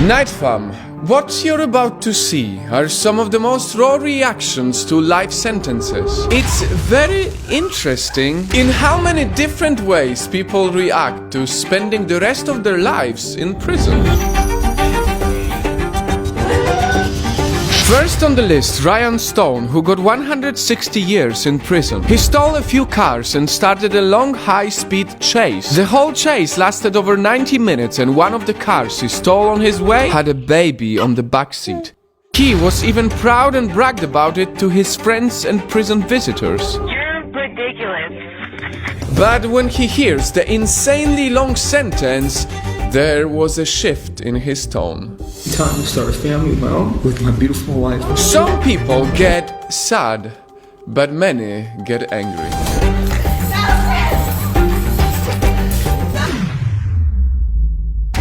Nightfall, what you're about to see are some of the most raw reactions to life sentences. It's very interesting in how many different ways people react to spending the rest of their lives in prison. First on the list, Ryan Stone, who got 160 years in prison. He stole a few cars and started a long high-speed chase. The whole chase lasted over 90 minutes and one of the cars he stole on his way had a baby on the backseat. He was even proud and bragged about it to his friends and prison visitors. You're ridiculous. But when he hears the insanely long sentence, there was a shift in his tone. Time to start a family of my own with my beautiful wife. Some people get sad, but many get angry.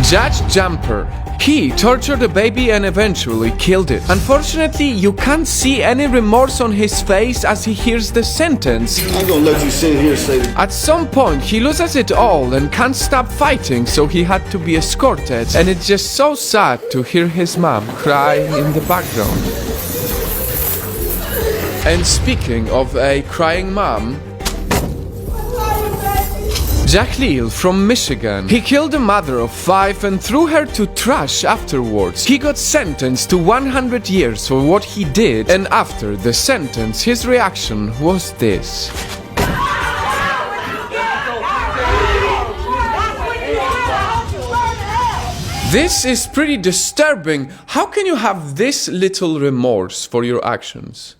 Judge Jumper. He tortured a baby and eventually killed it. Unfortunately, you can't see any remorse on his face as he hears the sentence. I'm gonna let you sit here and say that. At some point, he loses it all and can't stop fighting, so he had to be escorted. And it's just so sad to hear his mom cry in the background. And speaking of a crying mom, Jack Leal from Michigan. He killed a mother of 5 and threw her to trash afterwards. He got sentenced to 100 years for what he did, and after the sentence, his reaction was this. This is pretty disturbing. How can you have this little remorse for your actions?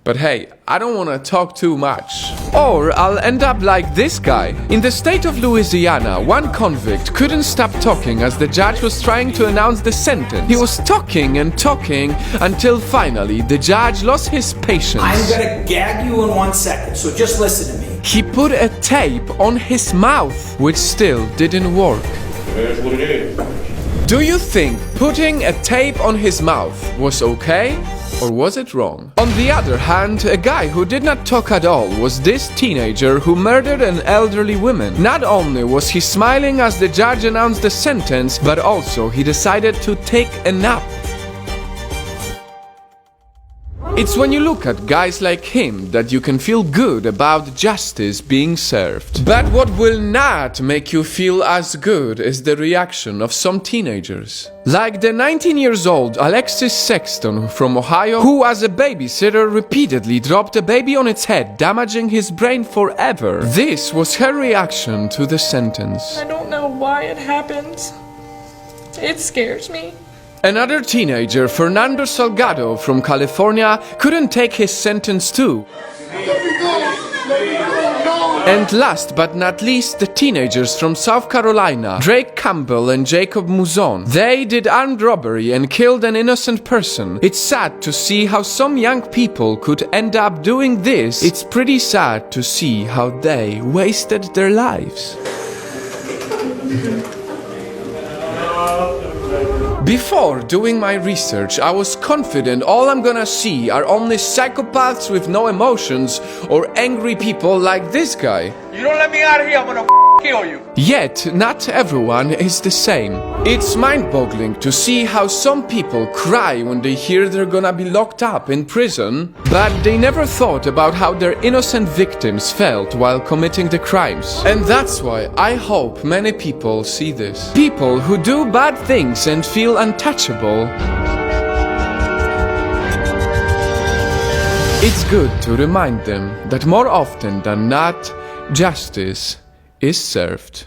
But hey, I don't want to talk too much. Or I'll end up like this guy. In the state of Louisiana, one convict couldn't stop talking as the judge was trying to announce the sentence. He was talking and talking until finally the judge lost his patience. I'm gonna gag you in 1 second, so just listen to me. He put a tape on his mouth, which still didn't work. That's what it is. Do you think putting a tape on his mouth was okay? Or was it wrong? On the other hand, a guy who did not talk at all was this teenager who murdered an elderly woman. Not only was he smiling as the judge announced the sentence, but also he decided to take a nap. It's when you look at guys like him that you can feel good about justice being served. But what will not make you feel as good is the reaction of some teenagers. Like the 19-year-old Alexis Sexton from Ohio, who as a babysitter repeatedly dropped a baby on its head, damaging his brain forever. This was her reaction to the sentence. I don't know why it happens. It scares me. Another teenager, Fernando Salgado from California, couldn't take his sentence too. And last but not least, the teenagers from South Carolina, Drake Campbell and Jacob Muzon. They did armed robbery and killed an innocent person. It's sad to see how some young people could end up doing this. It's pretty sad to see how they wasted their lives. Before doing my research, I was confident all I'm gonna see are only psychopaths with no emotions or angry people like this guy. You don't let me out of here, I'm gonna kill you. Yet, not everyone is the same. It's mind-boggling to see how some people cry when they hear they're gonna be locked up in prison, but they never thought about how their innocent victims felt while committing the crimes. And that's why I hope many people see this. People who do bad things and feel untouchable. It's good to remind them that more often than not, justice is served.